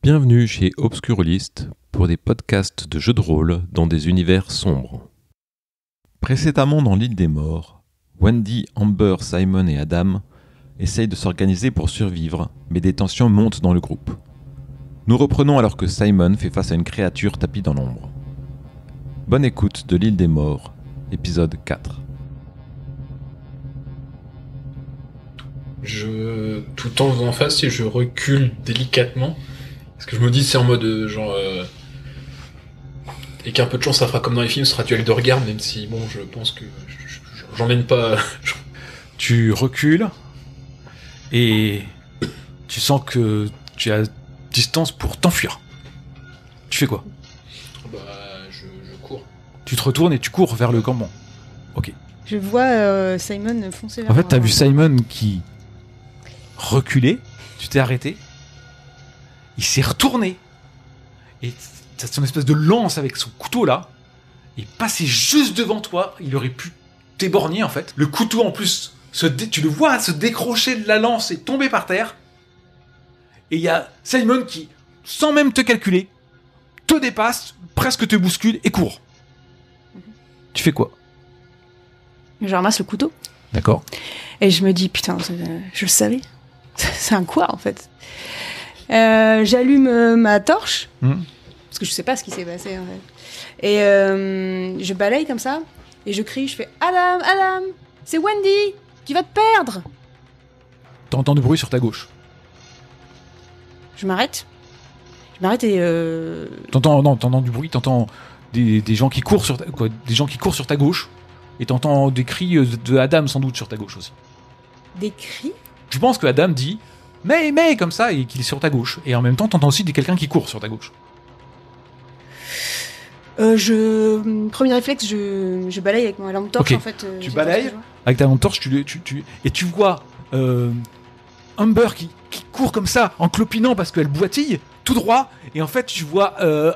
Bienvenue chez Obscurlist pour des podcasts de jeux de rôle dans des univers sombres. Précédemment dans l'île des morts, Wendy, Amber, Simon et Adam essayent de s'organiser pour survivre, mais des tensions montent dans le groupe. Nous reprenons alors que Simon fait face à une créature tapie dans l'ombre. Bonne écoute de l'île des morts, épisode 4. Tout en faisant face, je recule délicatement. Parce que je me dis, c'est en mode et qu'un peu de chance, ça fera comme dans les films, ce sera duel de regard, même si, bon, je pense que j'emmène pas. Tu recules et tu sens que tu as distance pour t'enfuir. Tu fais quoi ? Bah, je cours. Tu te retournes et tu cours vers le campement. Ok. Je vois Simon foncer vers En fait, moi. t'as vu Simon qui reculait, tu t'es arrêté, il s'est retourné et t'as son espèce de lance avec son couteau là, il est passé juste devant toi, il aurait pu t'éborgner en fait. Le couteau en plus, tu le vois se décrocher de la lance et tomber par terre. Et il y a Simon qui, sans même te calculer, te dépasse, presque te bouscule et court. Tu fais quoi ? Je ramasse le couteau D'accord. et je me dis putain, je le savais. C'est un quoi en fait. J'allume ma torche parce que je sais pas ce qui s'est passé en fait. Et je balaye comme ça et je crie, je fais Adam, c'est Wendy, tu vas te perdre. T'entends du bruit sur ta gauche. Je m'arrête et T'entends du bruit, t'entends des gens qui courent sur des gens qui courent sur ta gauche, et t'entends des cris de Adam sans doute sur ta gauche aussi. des cris. Je pense que Adam dit mais comme ça et qu'il est sur ta gauche, et en même temps t'entends aussi quelqu'un qui court sur ta gauche. Premier réflexe, je balaye avec ma lampe torche Ok. en fait. Tu balayes avec ta lampe torche, et tu vois Amber qui court comme ça en clopinant parce qu'elle boitille tout droit, et en fait tu vois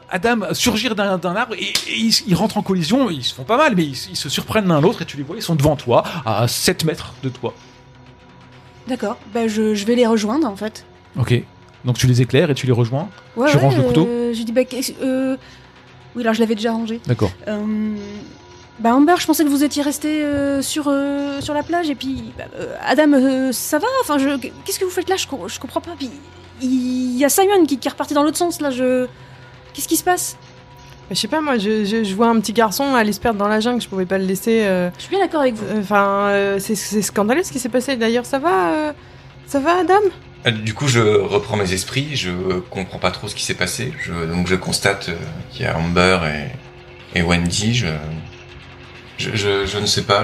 Adam surgir d'un arbre et ils rentrent en collision, ils se font pas mal mais ils se surprennent l'un l'autre, et tu les vois, ils sont devant toi à 7 mètres de toi. D'accord, bah je vais les rejoindre en fait. Ok, donc tu les éclaires et tu les rejoins. Ouais, Tu ranges le couteau. Je dis oui, alors je l'avais déjà rangé. D'accord. Amber, je pensais que vous étiez resté sur la plage, et puis Adam, ça va. Enfin, qu'est-ce que vous faites là, je comprends pas. Puis il y a Simon qui est reparti dans l'autre sens là. Qu'est-ce qui se passe? Je sais pas, moi, je vois un petit garçon aller se perdre dans la jungle, je pouvais pas le laisser. Je suis bien d'accord avec vous. C'est scandaleux ce qui s'est passé. D'ailleurs, ça va, Adam? Du coup, je reprends mes esprits, je comprends pas trop ce qui s'est passé. Donc je constate qu'il y a Amber et Wendy. Je ne sais pas.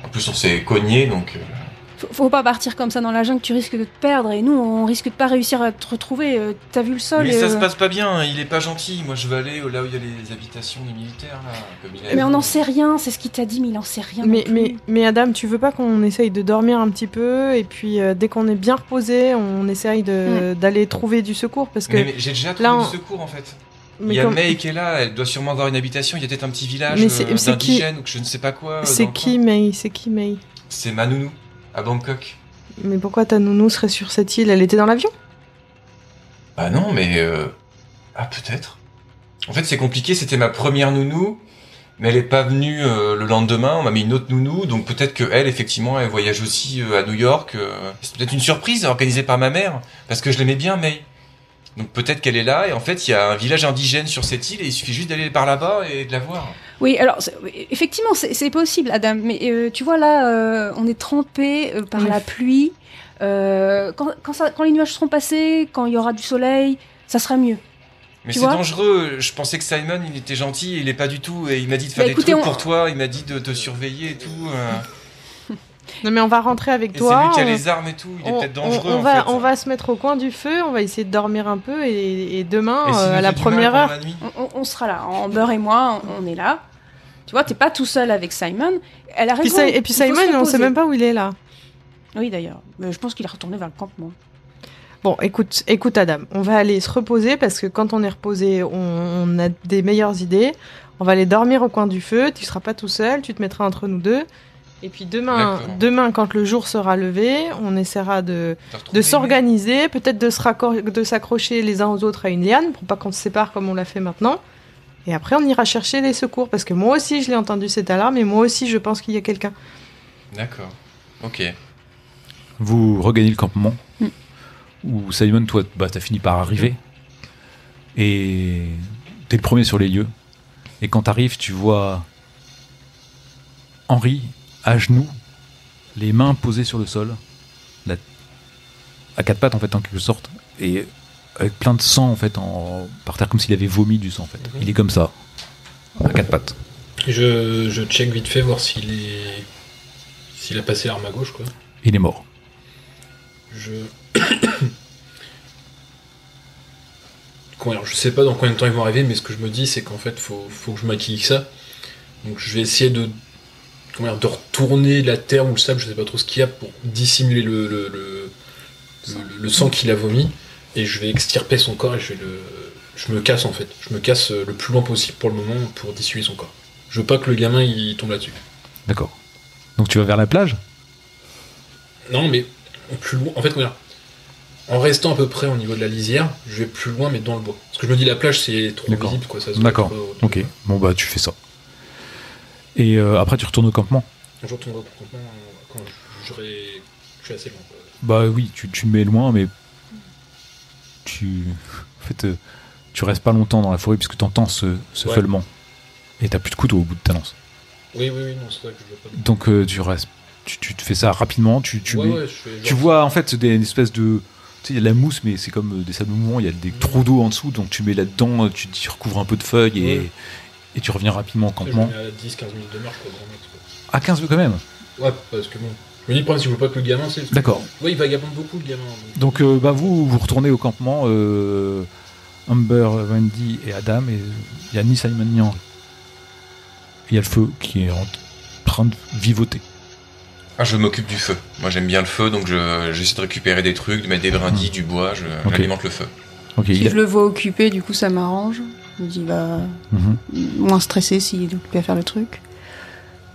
En plus, on s'est cogné, donc. Faut pas partir comme ça dans la jungle, tu risques de te perdre, et nous, on risque de pas réussir à te retrouver. T'as vu le sol? Mais ça se passe pas bien. Il est pas gentil. Moi, je veux aller là où il y a les habitations des militaires là. Comme il a Mais on dit. n'en sait rien, c'est ce qu'il t'a dit, mais il en sait rien. non plus. Mais Adam, tu veux pas qu'on essaye de dormir un petit peu, et puis dès qu'on est bien reposé, on essaye d'aller trouver du secours, parce que Mais j'ai déjà trouvé là, du secours en fait. Il y a May qui est là, elle doit sûrement avoir une habitation. Il y a peut-être un petit village d'indigènes ou que je ne sais pas quoi. c'est qui May? C'est ma nounou, à Bangkok. Mais pourquoi ta nounou serait sur cette île? Elle était dans l'avion? Bah non, mais... Ah, peut-être. En fait, c'est compliqué, c'était ma première nounou, mais elle est pas venue le lendemain, on m'a mis une autre nounou, donc peut-être que elle, effectivement, elle voyage aussi à New York. C'est peut-être une surprise organisée par ma mère, parce que je l'aimais bien, May. Donc peut-être qu'elle est là, et en fait, il y a un village indigène sur cette île, et il suffit juste d'aller par là-bas et de la voir. Oui, alors effectivement, c'est possible, Adam. Mais tu vois là, on est trempé par la pluie. Quand les nuages seront passés, quand il y aura du soleil, ça sera mieux. Mais Tu c'est vois dangereux. Je pensais que Simon, il était gentil, il est pas du tout, et il m'a dit de faire écoutez, des trucs pour toi. Il m'a dit de te surveiller et tout. Non, mais on va rentrer avec Et toi. c'est lui qui a les armes et tout. Il est peut-être dangereux. On va se mettre au coin du feu, on va essayer de dormir un peu, et demain, Et s'il nous à la fait du mal première pendant heure. la nuit On sera là. Amber et moi, on est là. Tu vois, t'es pas tout seul avec Simon. Elle a raison. Et puis Simon, on sait même pas où il est là. Oui, d'ailleurs. Mais je pense qu'il est retourné vers le campement. Bon, écoute Adam, on va aller se reposer, parce que quand on est reposé, on a des meilleures idées. On va aller dormir au coin du feu, tu seras pas tout seul, tu te mettras entre nous deux, Et puis D'accord. demain, quand le jour sera levé, on essaiera de retrouvé s'organiser, peut-être de s'accrocher les uns aux autres à une liane pour pas qu'on se sépare comme on l'a fait maintenant. Et après, on ira chercher les secours parce que moi aussi, je l'ai entendu cette alarme et moi aussi, je pense qu'il y a quelqu'un. D'accord. Ok. Vous regagnez le campement. Où Simon, toi, t'as fini par arriver. Et t'es le premier sur les lieux. Et quand t'arrives, tu vois Henri à genoux, les mains posées sur le sol, à quatre pattes en fait, en quelque sorte, et avec plein de sang en fait, par terre, comme s'il avait vomi du sang en fait. Il est comme ça, à quatre pattes. Je check vite fait voir s'il a passé l'arme à gauche, quoi. Il est mort. Je sais pas dans combien de temps ils vont arriver, mais ce que je me dis, c'est qu'en fait, faut que je maquille ça. Donc je vais essayer de retourner la terre ou le sable, je sais pas trop ce qu'il y a, pour dissimuler le sang qu'il a vomi, et je vais extirper son corps et je me casse en fait. Je me casse le plus loin possible pour le moment pour dissimuler son corps. Je veux pas que le gamin il tombe là-dessus. D'accord. Donc tu vas vers la plage ? Non, mais plus loin. En fait, regarde. En restant à peu près au niveau de la lisière, je vais plus loin, mais dans le bois. Parce que je me dis, la plage, c'est trop D'accord. visible, quoi. Ça se D'accord. voit trop. Ok. Bon bah tu fais ça. Et après tu retournes au campement. Je retourne au campement quand je suis assez loin, quoi. Bah oui, tu te mets loin, mais en fait, tu restes pas longtemps dans la forêt puisque t'entends ce feulement. Et t'as plus de couteau au bout de ta lance. Oui, non, c'est vrai que je veux pas. Donc tu restes, tu te fais ça rapidement, tu vois en fait des espèces de, tu sais, il y a de la mousse, mais c'est comme des sables mouvants, il y a des trous d'eau en dessous, donc tu mets là-dedans, tu t'y recouvres un peu de feuilles et tu reviens rapidement au campement. Je mets à 10-15 minutes de marche, quoi, grand max, quoi. À 15 quand même. Ouais, parce que bon. Je me dis, le problème, si je veux pas que le gamin, c'est. D'accord. Ouais, il vagabonde beaucoup, le gamin. Donc vous retournez au campement, Amber, Wendy et Adam, et il y a ni Simon ni Henry. Il y a le feu qui est en train de vivoter. Ah, je m'occupe du feu. Moi, j'aime bien le feu, donc j'essaie de récupérer des trucs, de mettre des brindilles, du bois, j'alimente le feu. Ok. Si je le vois occupé, du coup, ça m'arrange. Je me dis, moins stressé s'il est occupé à faire le truc.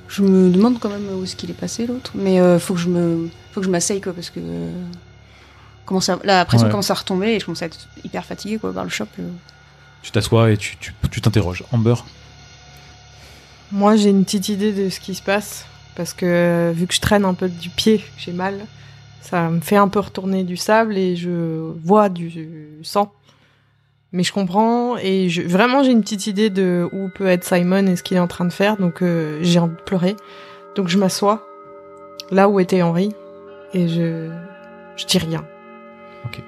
Je me demande quand même où est-ce qu'il est passé, l'autre. Mais faut que je m'asseye, quoi, parce que la pression commence à retomber et je commence à être hyper fatiguée, quoi, par le choc. Tu t'assois et tu t'interroges. Amber. Moi, j'ai une petite idée de ce qui se passe. Parce que vu que je traîne un peu du pied, j'ai mal, ça me fait un peu retourner du sable et je vois du sang. Mais je comprends et vraiment j'ai une petite idée de où peut être Simon et ce qu'il est en train de faire. Donc j'ai envie de pleurer. Donc je m'assois là où était Henri et je dis rien. Ok.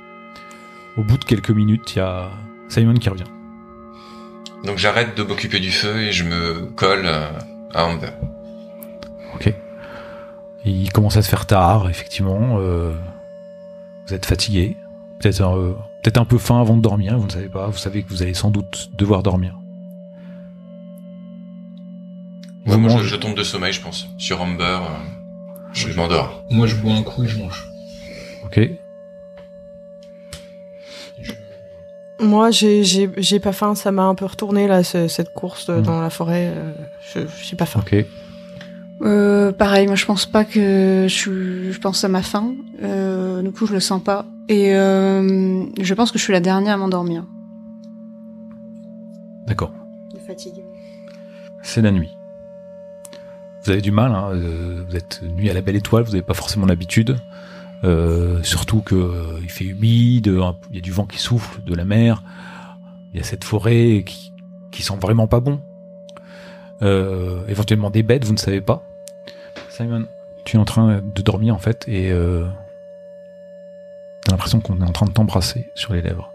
Au bout de quelques minutes, il y a Simon qui revient. Donc j'arrête de m'occuper du feu et je me colle à Amber. Ok. Il commence à se faire tard, effectivement. Vous êtes fatigué. Peut-être un peu faim avant de dormir, vous ne savez pas. Vous savez que vous allez sans doute devoir dormir. Ouais, moi, je tombe de sommeil, je pense. Sur Amber, je m'endors. Moi, je bois un coup et je mange. Ok. Moi, j'ai pas faim. Ça m'a un peu retourné, là, cette course dans la forêt. J'ai pas faim. Ok. Pareil, moi je pense pas que je pense à ma faim. Du coup, je le sens pas. Et je pense que je suis la dernière à m'endormir. D'accord. De fatigue. C'est la nuit. Vous avez du mal, hein, vous êtes nuit à la belle étoile, vous n'avez pas forcément l'habitude. Surtout qu'il fait humide, il y a du vent qui souffle de la mer, il y a cette forêt qui sent vraiment pas bon. Éventuellement des bêtes, vous ne savez pas. Simon, tu es en train de dormir en fait et t'as l'impression qu'on est en train de t'embrasser sur les lèvres.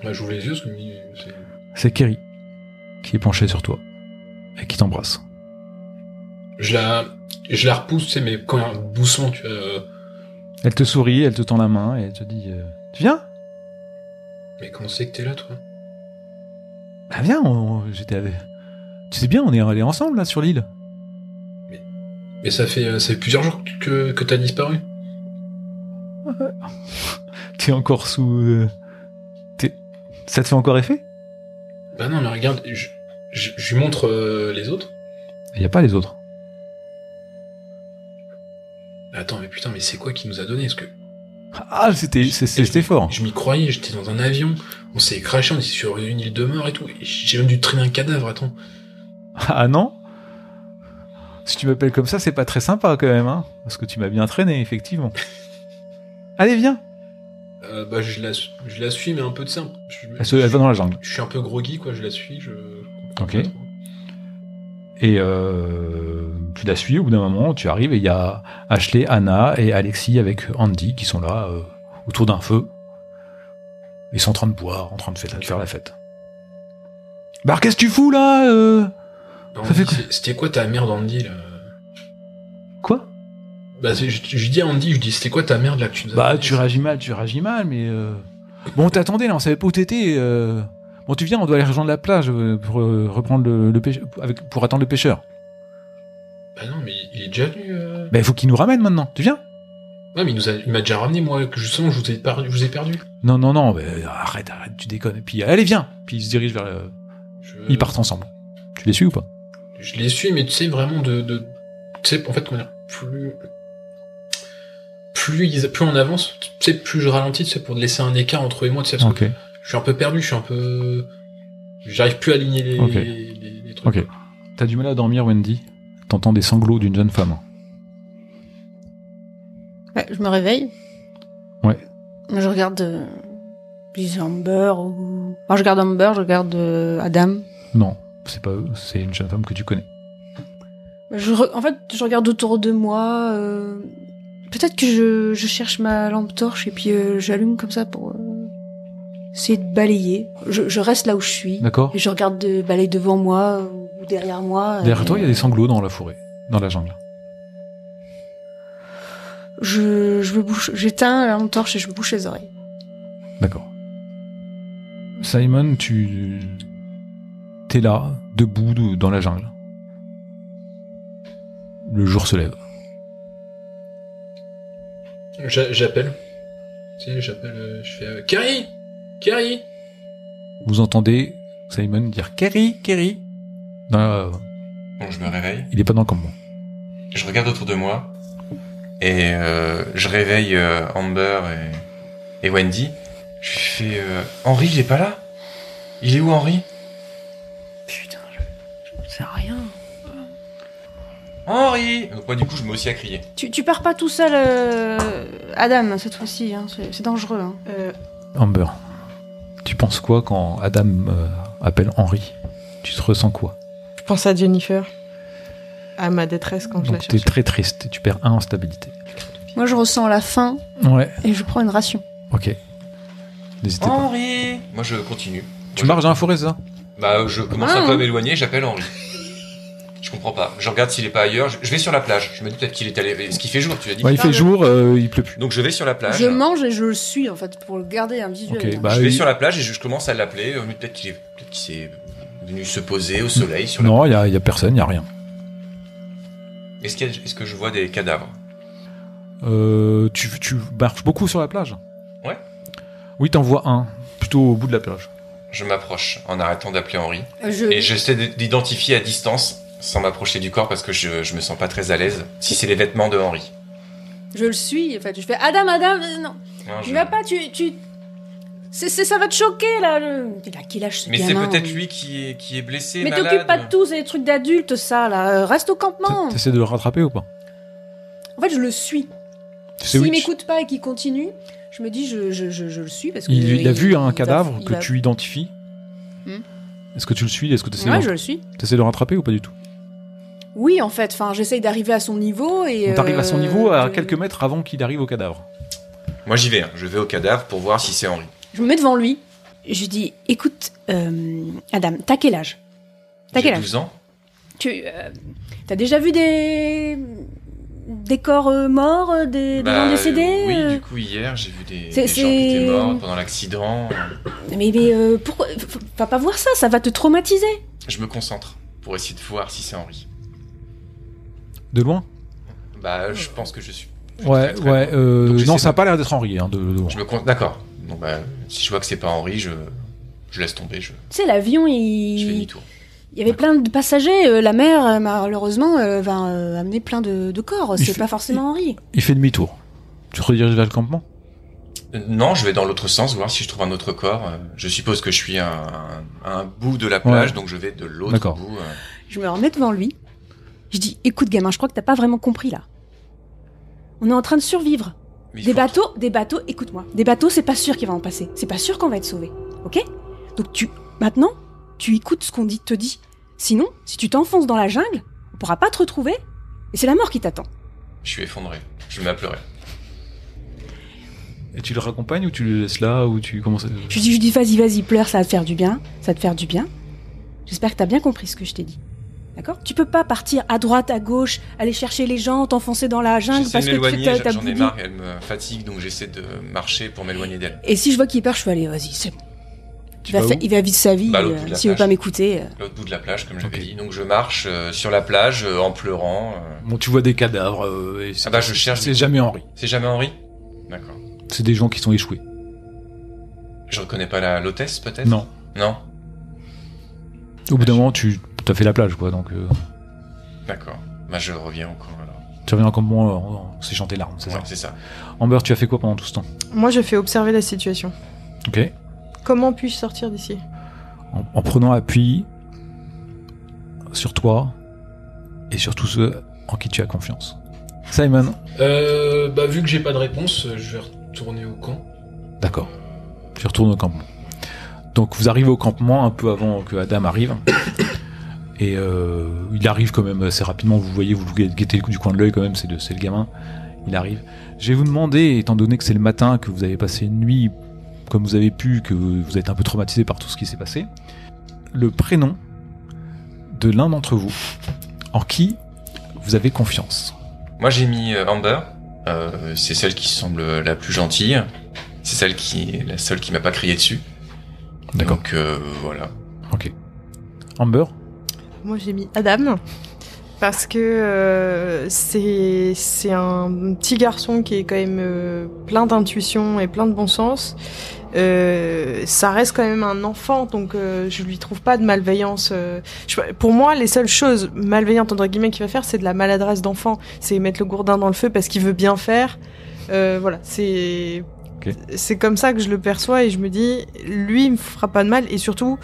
Bah, j'ouvre les yeux parce que c'est Kerry qui est penchée sur toi et qui t'embrasse. Je la repousse, tu sais, mais quand doucement, tu vois. Elle te sourit, elle te tend la main et elle te dit tu viens ? Mais comment c'est que t'es là, toi ? Bah viens, j'étais avec... Tu sais bien, on est allés ensemble là sur l'île. Mais ça fait plusieurs jours que t'as disparu. T'es encore sous... Ça te fait encore effet ? Bah non, mais regarde, je lui montre les autres. Il n'y a pas les autres. Attends, mais putain, mais c'est quoi qui nous a donné? Parce que Ah, c'était fort. je m'y croyais, j'étais dans un avion, on s'est crashé, on était sur une île de mort et tout. Et j'ai même dû traîner un cadavre, attends. Ah non? Si tu m'appelles comme ça, c'est pas très sympa quand même, hein. Parce que tu m'as bien traîné, effectivement. Allez, viens. Bah, je la suis, mais un peu de simple. Elle va dans la jungle. Je suis un peu groggy, quoi, je la suis, je comprends Ok. pas trop. Et tu la suis, au bout d'un moment, tu arrives et il y a Ashley, Anna et Alexis avec Andy qui sont là, autour d'un feu. Ils sont en train de boire, en train de faire la fête. Bah, qu'est-ce que tu fous là Non, Ça fait quoi c'était quoi ta merde, Andy, là? Quoi? Bah, je dis à Andy, je dis, c'était quoi ta merde, là, que tu nous as Bah, donné, tu réagis mal, mais... Bon, t'attendais, là, on savait pas où t'étais. Bon, tu viens, on doit aller rejoindre la plage pour reprendre le pêche... pour attendre le pêcheur. Bah non, mais il est déjà venu. Bah, il faut qu'il nous ramène maintenant. Tu viens? Ouais, mais il m'a déjà ramené, moi, que justement, je vous ai perdu. Non, mais arrête, tu déconnes. Et puis, allez, viens. Puis ils se dirigent vers... Ils partent ensemble. Tu les suis ou pas? Je les suis, mais tu sais, vraiment tu sais, en fait, comment dire, plus on avance, tu sais, plus je ralentis, tu sais, pour laisser un écart entre eux et moi, tu sais, parce que Ok. je suis un peu perdu, j'arrive plus à aligner les, Ok. les trucs. Ok. T'as du mal à dormir, Wendy? T'entends des sanglots d'une jeune femme. Ouais, je me réveille. Ouais. Je regarde. Puis Amber ou. Enfin, je regarde Amber, je regarde Adam. Non, c'est pas eux, c'est une jeune femme que tu connais. En fait, je regarde autour de moi. Peut-être que je cherche ma lampe torche et puis j'allume comme ça pour essayer de balayer. Je reste là où je suis. D'accord. Et je regarde balayer devant moi ou derrière moi. Derrière toi, il y a des sanglots dans la forêt, dans la jungle. Je me bouche. J'éteins la lampe torche et je me bouche les oreilles. D'accord. Simon, t'es là, debout dans la jungle. Le jour se lève. J'appelle. Tu sais, j'appelle, je fais Kerry. Vous entendez Simon dire Kerry. Bon, je me réveille, Il est pas dans le campement. je regarde autour de moi, et je réveille Amber et Wendy. Je fais Henri, il est pas là? Il est où, Henri? Putain, je sais rien. Henri! Donc moi, du coup, je me mets aussi à crier. Tu pars pas tout seul, Adam, cette fois-ci. Hein. C'est dangereux. Hein. Amber, tu penses quoi quand Adam appelle Henri? Tu te ressens quoi? Je pense à Jennifer. À ma détresse quand je la Donc t'es cherche. très triste, tu perds 1 en stabilité. Moi, je ressens la faim Ouais, et je prends une ration. ok. N'hésitez pas. Henri! Moi, je continue. Tu marches dans la forêt, c'est ça? Bah, je commence un peu à m'éloigner, j'appelle Henri. Je comprends pas. Je regarde s'il est pas ailleurs. Je vais sur la plage. Je me dis peut-être qu'il est allé. Est-ce qu'il fait jour? Tu as dit. Ouais, il fait jour, il pleut plus. Donc je vais sur la plage. Je mange et je le suis, en fait, pour le garder un visuel. Ok, hein. bah, Je vais il- sur la plage et je commence à l'appeler. Peut-être qu'il s'est venu se poser au soleil sur la. Non, il y a personne, il y a rien. Est-ce que je vois des cadavres? Tu marches beaucoup sur la plage? Ouais. Oui, t'en vois un, plutôt au bout de la plage. Je m'approche en arrêtant d'appeler Henri. Je- Et j'essaie d'identifier à distance, sans m'approcher du corps parce que je me sens pas très à l'aise, si c'est les vêtements de Henri. Je le suis, en fait. Je fais Adam, non. Non, Tu vas pas, ça va te choquer, là. Il a quel âge, ce Mais gamin? c'est peut-être lui qui est blessé, Mais malade. t'occupes pas de tout, c'est des trucs d'adultes, ça, là. Reste au campement. T'essaies de le rattraper ou pas? En fait, je le suis. C'est S'il Witch. m'écoute pas et qu'il continue, je me dis, je le suis parce que. Il a vu un va- cadavre il que va- tu identifies. Hmm. Est-ce que tu le suis? Est-ce que Ouais, je le suis. t'essaies de le rattraper ou pas du tout? Oui, en fait. Enfin, j'essaye d'arriver à son niveau et. Donc t'arrives à son niveau à de- quelques mètres avant qu'il arrive au cadavre. Moi j'y vais, hein. Je vais au cadavre pour voir si c'est Henri. Je me mets devant lui. Je dis, écoute, Adam, t'as quel âge? T'as J'ai quel âge? 12 ans. T'as déjà vu des corps morts, des gens décédés? Oui, du coup hier j'ai vu des c'est- gens qui étaient c'est- morts pendant l'accident. Mais pourquoi? Va pas voir ça va te traumatiser. Je me concentre pour essayer de voir si c'est Henri. De loin? Bah je pense que je suis. Ouais, très, très ouais. loin. Donc, Non, j'essaie ça a de- pas l'air d'être Henri, hein, de loin. D'accord. Donc bah si je vois que c'est pas Henri, je laisse tomber, je Tu sais, l'avion, fais il demi-tour. Il y avait plein de passagers. La mer, malheureusement, va amener plein de corps. C'est pas forcément Henri. Il fait demi-tour. Tu te rediriges vers le campement ? Non, je vais dans l'autre sens, voir si je trouve un autre corps. Je suppose que je suis à un bout de la plage, donc je vais de l'autre D'accord. bout. Je me remets devant lui. Je dis, écoute gamin, je crois que t'as pas vraiment compris là. On est en train de survivre. Mais il Des faut- bateaux, écoute-moi. Des bateaux, c'est pas sûr qu'il va en passer. C'est pas sûr qu'on va être sauvé. Ok ? Donc maintenant, tu écoutes ce qu'on te dit. Sinon, si tu t'enfonces dans la jungle, on pourra pas te retrouver. Et c'est la mort qui t'attend. Je suis effondré. Je me mets à pleurer. Et tu le raccompagnes ou tu le laisses là ou tu commences à... Je dis, vas-y, pleure, ça va te faire du bien. Ça va te faire du bien. J'espère que t'as bien compris ce que je t'ai dit. D'accord ? Tu peux pas partir à droite, à gauche, aller chercher les gens, t'enfoncer dans la jungle J'essaie parce de que m'éloigner, t'as j'en ai bouilli. marre, elle me fatigue, donc j'essaie de marcher pour m'éloigner d'elle. Et si je vois qu'il perd, je fais aller, vas-y, c'est bon. Tu vas où ? Il va vivre sa vie, Bah, l'autre bout de la s'il veut plage. pas m'écouter. L'autre bout de la plage, comme j'avais Ok. dit. Donc je marche sur la plage en pleurant. Bon, tu vois des cadavres. Et Ah bah, je cherche C'est du- jamais Henri. C'est jamais Henri ? D'accord. C'est des gens qui sont échoués. Je reconnais pas l'hôtesse, peut-être ? Non. Non ? Au bout d'un moment, tu as fait la plage, quoi. Donc, D'accord. Bah je reviens au camp alors. tu reviens comme moi, c'est chanter larmes, c'est Ouais, ça. c'est ça. Amber, tu as fait quoi pendant tout ce temps ? Moi, je fais observer la situation. Ok. Comment puis-je sortir d'ici ? En prenant appui sur toi et sur tous ceux en qui tu as confiance. Simon. Vu que j'ai pas de réponse, je vais retourner au camp. D'accord. Tu retournes au campement. Donc vous arrivez au campement un peu avant que Adam arrive. Et il arrive quand même assez rapidement. Vous voyez, vous le guettez du coin de l'œil quand même, c'est le gamin. Il arrive. Je vais vous demander, étant donné que c'est le matin, que vous avez passé une nuit comme vous avez pu, que vous êtes un peu traumatisé par tout ce qui s'est passé, le prénom de l'un d'entre vous en qui vous avez confiance. Moi j'ai mis Amber. C'est celle qui semble la plus gentille. C'est celle qui est la seule qui m'a pas crié dessus. D'accord. Donc voilà. Ok. Amber. Moi, j'ai mis Adam. Parce que c'est un petit garçon qui est quand même plein d'intuition et plein de bon sens. Ça reste quand même un enfant, donc je lui trouve pas de malveillance. Pour moi, les seules choses malveillantes entre guillemets qu'il va faire, c'est de la maladresse d'enfant. C'est mettre le gourdin dans le feu parce qu'il veut bien faire. Voilà, c'est Ok. c'est comme ça que je le perçois et je me dis, lui, il me fera pas de mal. Et surtout,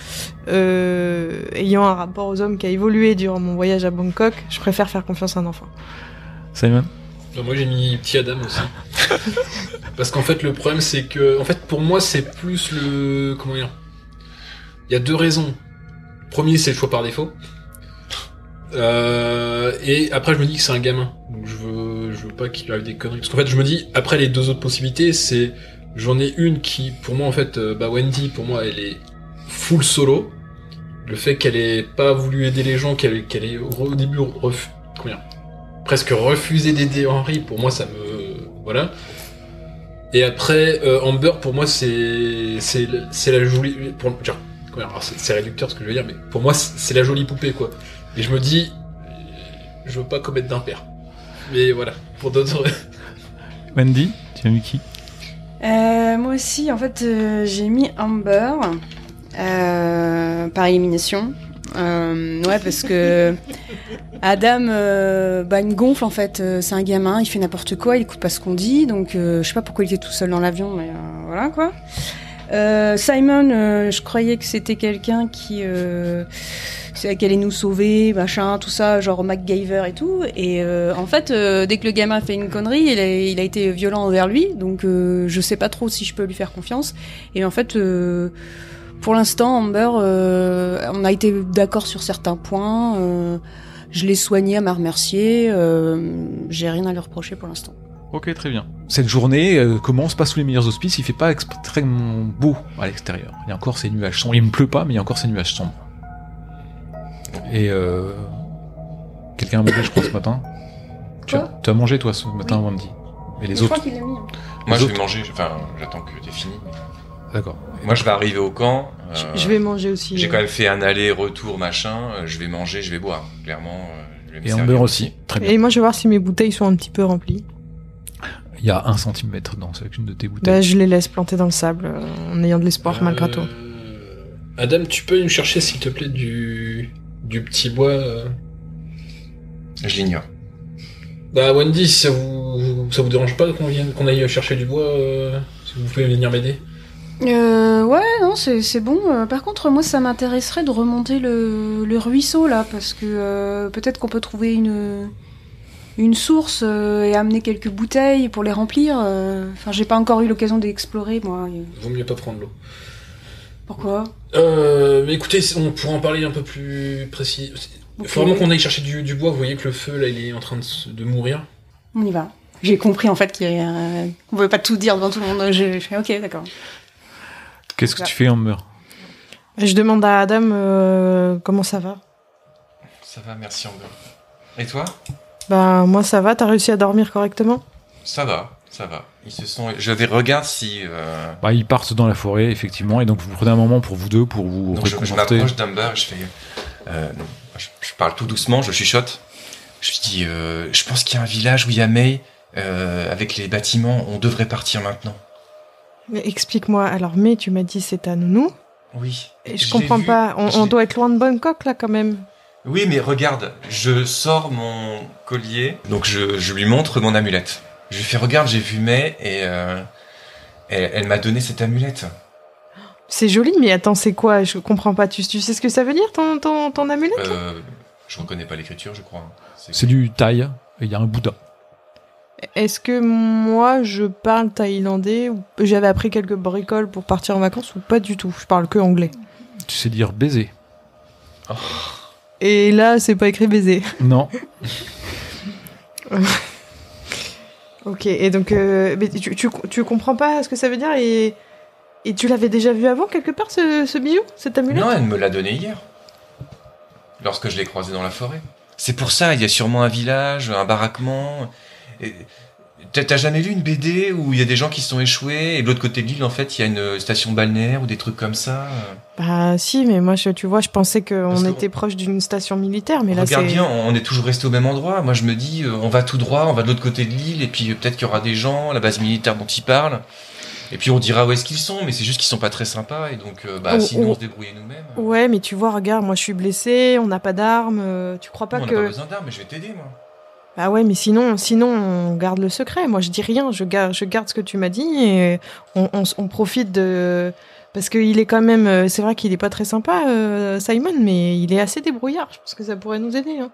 ayant un rapport aux hommes qui a évolué durant mon voyage à Bangkok, je préfère faire confiance à un enfant. Simon. Moi j'ai mis petit Adam aussi. Parce qu'en fait le problème c'est que, en fait pour moi c'est plus le... Comment dire ? Il y a deux raisons. Premier c'est le choix par défaut. Et après je me dis que c'est un gamin. Donc je veux pas qu'il arrive des conneries. Parce qu'en fait je me dis, après les deux autres possibilités, c'est... J'en ai une qui, pour moi en fait, Wendy, pour moi elle est full solo. Le fait qu'elle ait pas voulu aider les gens, qu'elle ait au début presque refusé d'aider Henry, pour moi ça me... Voilà. Et après, Amber, pour moi c'est la jolie... C'est réducteur ce que je veux dire, mais pour moi c'est la jolie poupée quoi. Et je me dis, je veux pas commettre d'impair. Mais voilà, pour d'autres... Wendy, tu as mis qui ? Moi aussi, en fait, j'ai mis Amber par élimination. Ouais, parce que Adam, il me gonfle en fait. C'est un gamin, il fait n'importe quoi, il écoute pas ce qu'on dit, donc je sais pas pourquoi il était tout seul dans l'avion, mais voilà quoi. Simon, je croyais que c'était quelqu'un qui allait nous sauver, machin, tout ça, genre MacGyver et tout. Et en fait, dès que le gamin fait une connerie, il a été violent envers lui, donc je sais pas trop si je peux lui faire confiance. Et en fait, pour l'instant, Amber, on a été d'accord sur certains points. Je l'ai soigné, elle m'a remercié. J'ai rien à lui reprocher pour l'instant. Ok, très bien. Cette journée commence pas sous les meilleurs auspices, il fait pas extrêmement beau à l'extérieur. Il y a encore ces nuages sombres. Il ne pleut pas, mais il y a encore ces nuages sombres. Et quelqu'un a mangé, je crois, ce matin. Tu as mangé, toi, ce matin, Wendy. Et les Je autres crois qu'il l'a mis. Moi Les je autres vais manger, enfin j'attends que t'aies fini. D'accord. Moi je vais arriver au camp. Je vais manger aussi. J'ai quand même fait un aller-retour machin, je vais manger, je vais boire. Clairement, je vais me Et servir Amber aussi. Très bien. Et moi, je vais voir si mes bouteilles sont un petit peu remplies. Il y a 1 centimètre dans chacune de tes bouteilles. Bah, je les laisse planter dans le sable en ayant de l'espoir malgré tout. Adam, tu peux nous chercher s'il te plaît du petit bois Je l'ignore. Bah Wendy, si ça vous dérange pas qu'on aille chercher du bois, si vous pouvez venir m'aider. Ouais, non, c'est bon. Par contre, moi, ça m'intéresserait de remonter le ruisseau, là, parce que peut-être qu'on peut trouver une source et amener quelques bouteilles pour les remplir. Enfin, j'ai pas encore eu l'occasion d'explorer, moi. Vaut mieux pas prendre l'eau. Pourquoi ? Mais écoutez, on pourra en parler un peu plus précis. Il faut vraiment qu'on aille chercher du bois. Vous voyez que le feu, là, il est en train de mourir. On y va. J'ai compris, en fait, qu'on pouvait pas tout dire devant tout le monde. J'ai fait, ok, d'accord. Qu'est-ce que tu fais, Amber ? Je demande à Adam comment ça va. Ça va, merci Amber. Et toi ? Bah moi ça va, t'as réussi à dormir correctement ? Ça va. Ils se sont. Regarde si. Ils partent dans la forêt, effectivement, et donc vous prenez un moment pour vous deux, pour vous Donc je réconforter. m'approche d'Amber, je fais. Je parle tout doucement, je chuchote. Je lui dis, je pense qu'il y a un village où il y a May, avec les bâtiments, on devrait partir maintenant. Mais explique-moi, alors mais tu m'as dit c'est ta nounou ? Oui. Et je comprends pas, on doit être loin de Bangkok là quand même. Oui, mais regarde, je sors mon collier, donc je lui montre mon amulette. Je lui fais, regarde, j'ai vu May et elle m'a donné cette amulette. C'est joli, mais attends, c'est quoi ? Je comprends pas. Tu sais ce que ça veut dire ton amulette ? Je reconnais pas l'écriture, je crois. C'est du thaï, et il y a un Bouddha. Est-ce que moi je parle thaïlandais ou j'avais appris quelques bricoles pour partir en vacances ou pas du tout ? Je parle que anglais. Tu sais dire baiser ? Oh. Et là, c'est pas écrit baiser. Non. Ok, et donc mais tu comprends pas ce que ça veut dire et tu l'avais déjà vu avant quelque part ce bijou, cette amulette ? Non, elle me l'a donné hier. Lorsque je l'ai croisé dans la forêt. C'est pour ça, il y a sûrement un village, un baraquement. Et t'as jamais lu une BD où il y a des gens qui se sont échoués et de l'autre côté de l'île, en fait, il y a une station balnéaire ou des trucs comme ça? Bah si, mais moi, tu vois, je pensais qu'on était proche d'une station militaire, mais là, regarde bien, on est toujours resté au même endroit. Moi, je me dis, on va tout droit, on va de l'autre côté de l'île, et puis peut-être qu'il y aura des gens, la base militaire dont ils parlent. Et puis on dira où est-ce qu'ils sont, mais c'est juste qu'ils sont pas très sympas, et donc sinon on se débrouille nous-mêmes. Ouais, mais tu vois, regarde, moi je suis blessée, on n'a pas d'armes, tu crois pas on que... On n'a pas besoin d'armes, mais je vais t'aider, moi. Bah ouais, mais sinon on garde le secret. Moi je dis rien, je garde ce que tu m'as dit, et on profite de... Parce qu'il est quand même... C'est vrai qu'il est pas très sympa, Simon, mais il est assez débrouillard, je pense que ça pourrait nous aider. Hein.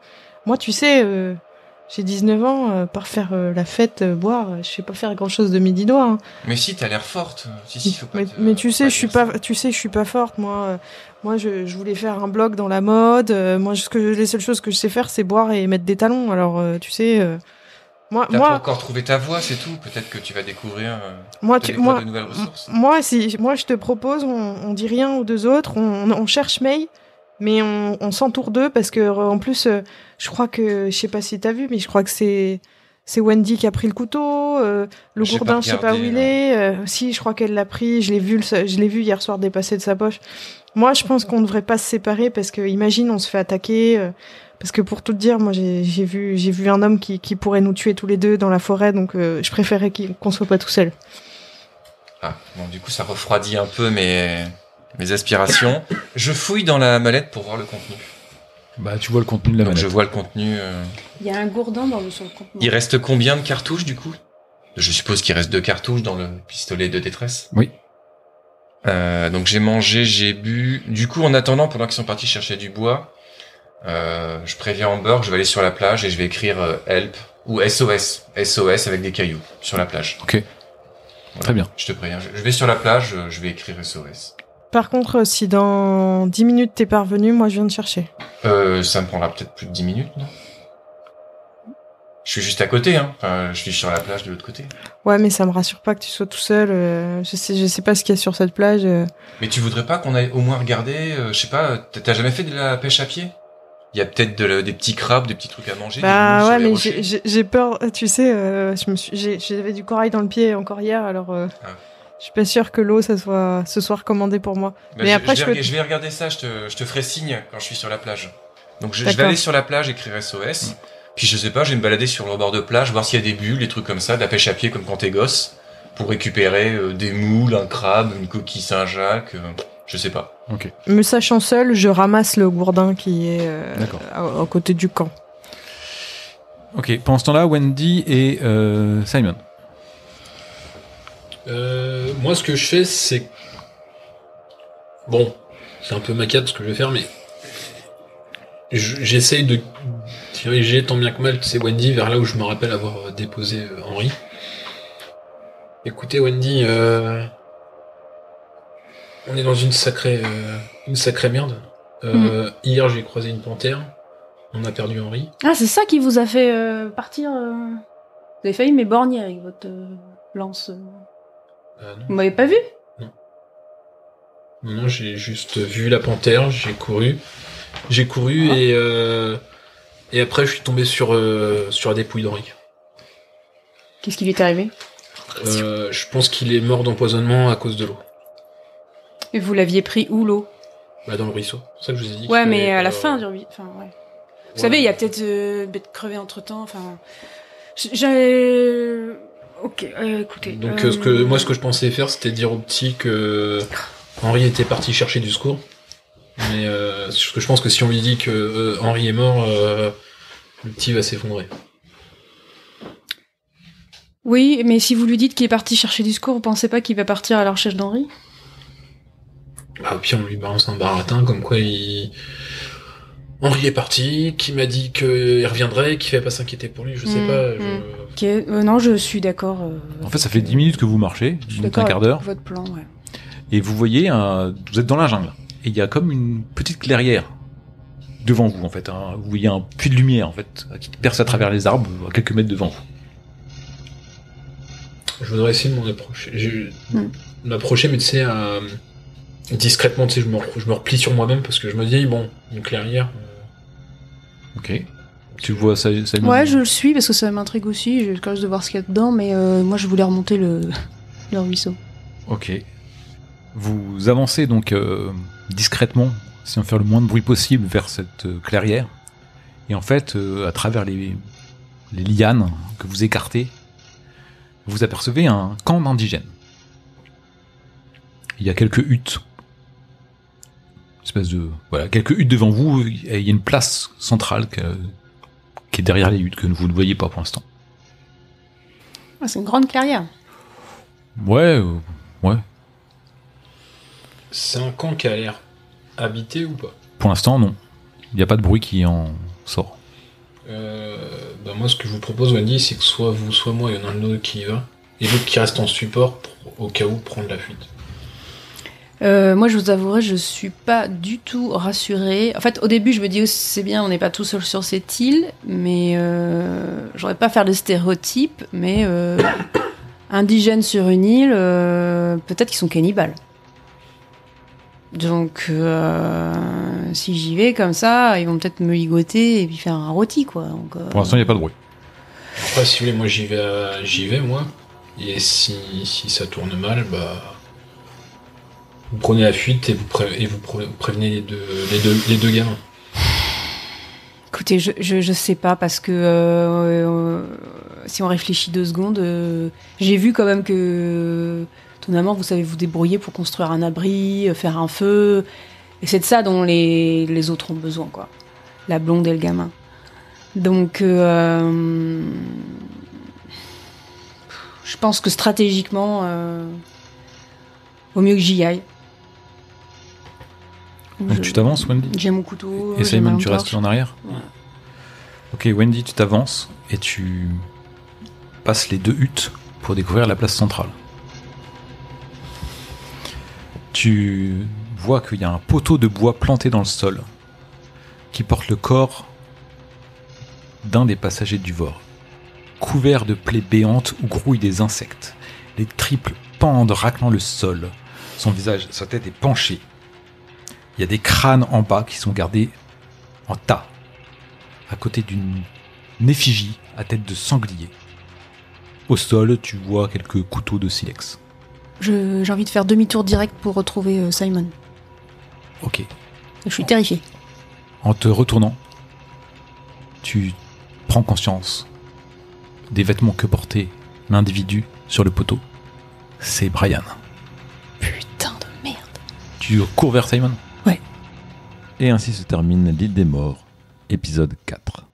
Moi, tu sais... J'ai 19 ans, par faire la fête, boire, je sais pas faire grand chose de mes 10 doigts. Hein. Mais si, t'as l'air forte. Si, faut pas mais tu sais, je suis pas forte, moi. Moi, je voulais faire un blog dans la mode. Moi, les seules choses que je sais faire, c'est boire et mettre des talons. Alors, tu sais, T'as pas encore trouvé ta voie, c'est tout. Peut-être que tu vas découvrir de nouvelles ressources. Moi, je te propose, on dit rien aux deux autres, on cherche May. Mais on s'entoure d'eux parce que en plus, je crois que, je sais pas si t'as vu, mais je crois que c'est Wendy qui a pris le couteau. Le gourdin, je sais pas où il est. Si, je crois qu'elle l'a pris. Je l'ai vu hier soir dépasser de sa poche. Moi, je pense qu'on ne devrait pas se séparer parce que, imagine, on se fait attaquer. Parce que pour tout te dire, moi, j'ai vu un homme qui pourrait nous tuer tous les deux dans la forêt, donc je préférais qu'on soit pas tout seul. Ah, bon, du coup, ça refroidit un peu mes aspirations. Je fouille dans la mallette pour voir le contenu. Bah, tu vois le contenu de la mallette. Je vois le contenu. Il y a un gourdin sur le contenu. Il reste combien de cartouches, du coup ? Je suppose qu'il reste 2 cartouches dans le pistolet de détresse. Oui. Donc j'ai mangé, j'ai bu. Du coup, en attendant, pendant qu'ils sont partis chercher du bois, je préviens Amber que je vais aller sur la plage et je vais écrire help ou SOS. SOS avec des cailloux sur la plage. Ok. Voilà. Très bien. Je te préviens. Je vais sur la plage, je vais écrire SOS. Par contre, si dans 10 minutes t'es pas revenu, moi je viens te chercher. Ça me prendra peut-être plus de 10 minutes, non ? Je suis juste à côté, hein. Enfin, je suis sur la plage de l'autre côté. Ouais, mais ça me rassure pas que tu sois tout seul. Je sais pas ce qu'il y a sur cette plage. Mais tu voudrais pas qu'on aille au moins regarder, je sais pas, t'as jamais fait de la pêche à pied ? Il y a peut-être des petits crabes, des petits trucs à manger. Bah ouais, mais j'ai peur, tu sais, j'avais du corail dans le pied encore hier, alors... Je suis pas sûre que l'eau, ce soit recommandé pour moi. Bah, mais après, je vais regarder ça, je te ferai signe quand je suis sur la plage. Donc je vais aller sur la plage, écrire SOS. Puis je sais pas, je vais me balader sur le bord de plage, voir s'il y a des bulles, des trucs comme ça, de la pêche à pied comme quand t'es gosse, pour récupérer des moules, un crabe, une coquille Saint-Jacques. Je sais pas. Ok. Me sachant seul, je ramasse le gourdin qui est à côté du camp. Ok, pendant ce temps-là, Wendy et Simon. Moi, ce que je fais, c'est... Bon, c'est un peu macabre ce que je vais faire, mais... J'essaye de diriger tant bien que mal, Wendy, vers là où je me rappelle avoir déposé Henri. Écoutez, Wendy, on est dans une sacrée merde. Hier, j'ai croisé une panthère. On a perdu Henri. Ah, c'est ça qui vous a fait partir Vous avez failli m'éborgner avec votre lance. Non. Vous m'avez pas vu? Non, j'ai juste vu la panthère, j'ai couru. Et après, je suis tombé sur la dépouille d'Henri. Qu'est-ce qui lui est arrivé? Je pense qu'il est mort d'empoisonnement à cause de l'eau. Et vous l'aviez pris où, l'eau? Bah, dans le ruisseau. C'est ça que je vous ai dit. Ouais, mais à la fin du ruisseau. Enfin, ouais. Vous savez, il y a peut-être bête crevée entre-temps. Enfin, j'ai... Ok, écoutez. Donc, ce que je pensais faire, c'était dire au petit que Henri était parti chercher du secours. Mais ce que je pense que si on lui dit que Henri est mort, le petit va s'effondrer. Oui, mais si vous lui dites qu'il est parti chercher du secours, vous pensez pas qu'il va partir à la recherche d'Henri? Bah, puis on lui balance un baratin comme quoi Henri est parti, qui m'a dit qu'il reviendrait, qu'il fallait pas s'inquiéter pour lui, je sais pas. Ok, non, je suis d'accord. En fait, ça fait 10 minutes que vous marchez, Je suis donc d'accord un quart d'heure, avec votre plan, ouais. et vous voyez, vous êtes dans la jungle, et il y a comme une petite clairière devant vous, en fait. Vous voyez un puits de lumière, en fait, qui perce à travers les arbres, à quelques mètres devant vous. Je voudrais essayer de m'en approcher. M'approcher, mais tu sais, discrètement, tu sais, je me replie sur moi-même parce que je me dis, bon, une clairière. Ok. Tu vois ça. Ouais, je le suis parce que ça m'intrigue aussi. J'ai curieux de voir ce qu'il y a dedans, mais moi je voulais remonter le ruisseau. Ok. Vous avancez donc discrètement, sans faire le moins de bruit possible, vers cette clairière. Et en fait, à travers les lianes que vous écartez, vous apercevez un camp d'indigènes. Il y a quelques huttes. Quelques huttes devant vous. Il y a une place centrale qui est derrière les huttes, que vous ne voyez pas pour l'instant. Ah, c'est une grande clairière. Ouais. C'est un camp qui a l'air habité ou pas? Pour l'instant, non. Il n'y a pas de bruit qui en sort. Bah moi, ce que je vous propose, Wendy, c'est que soit vous, soit moi, il y en a un de nous qui y va, et l'autre qui reste en support au cas où prendre la fuite. Moi, je vous avouerai, je suis pas du tout rassurée. En fait, au début, je me dis, oh, c'est bien, on n'est pas tout seul sur cette île, mais j'aurais pas faire de stéréotypes, mais indigènes sur une île, peut-être qu'ils sont cannibales. Donc, si j'y vais comme ça, ils vont peut-être me ligoter et puis faire un rôti, quoi. Donc, Pour l'instant, il n'y a pas de bruit. Après, si vous voulez, moi, j'y vais, moi. Et si ça tourne mal, bah... Vous prenez la fuite et vous prévenez les deux gamins. Écoutez, je sais pas, parce que si on réfléchit 2 secondes, j'ai vu quand même que étonnamment vous savez vous débrouiller pour construire un abri, faire un feu, et c'est de ça dont les autres ont besoin, quoi. La blonde et le gamin. Donc je pense que stratégiquement vaut mieux que j'y aille. Donc tu t'avances, Wendy? J'ai mon couteau. Et j'ai ma Simon, tu lampe restes en arrière? Ouais. Ok, Wendy, tu t'avances et tu passes les 2 huttes pour découvrir la place centrale. Tu vois qu'il y a un poteau de bois planté dans le sol qui porte le corps d'un des passagers du Vor, couvert de plaies béantes où grouillent des insectes. Les triples pendent raclant le sol. Son visage, sa tête est penchée. Il y a des crânes en bas qui sont gardés en tas, à côté d'une effigie à tête de sanglier. Au sol, tu vois quelques couteaux de silex. J'ai envie de faire demi-tour direct pour retrouver Simon. Ok. Je suis terrifiée. En te retournant, tu prends conscience des vêtements que portait l'individu sur le poteau. C'est Brian. Putain de merde. Tu cours vers Simon. Et ainsi se termine l'île des morts, épisode 4.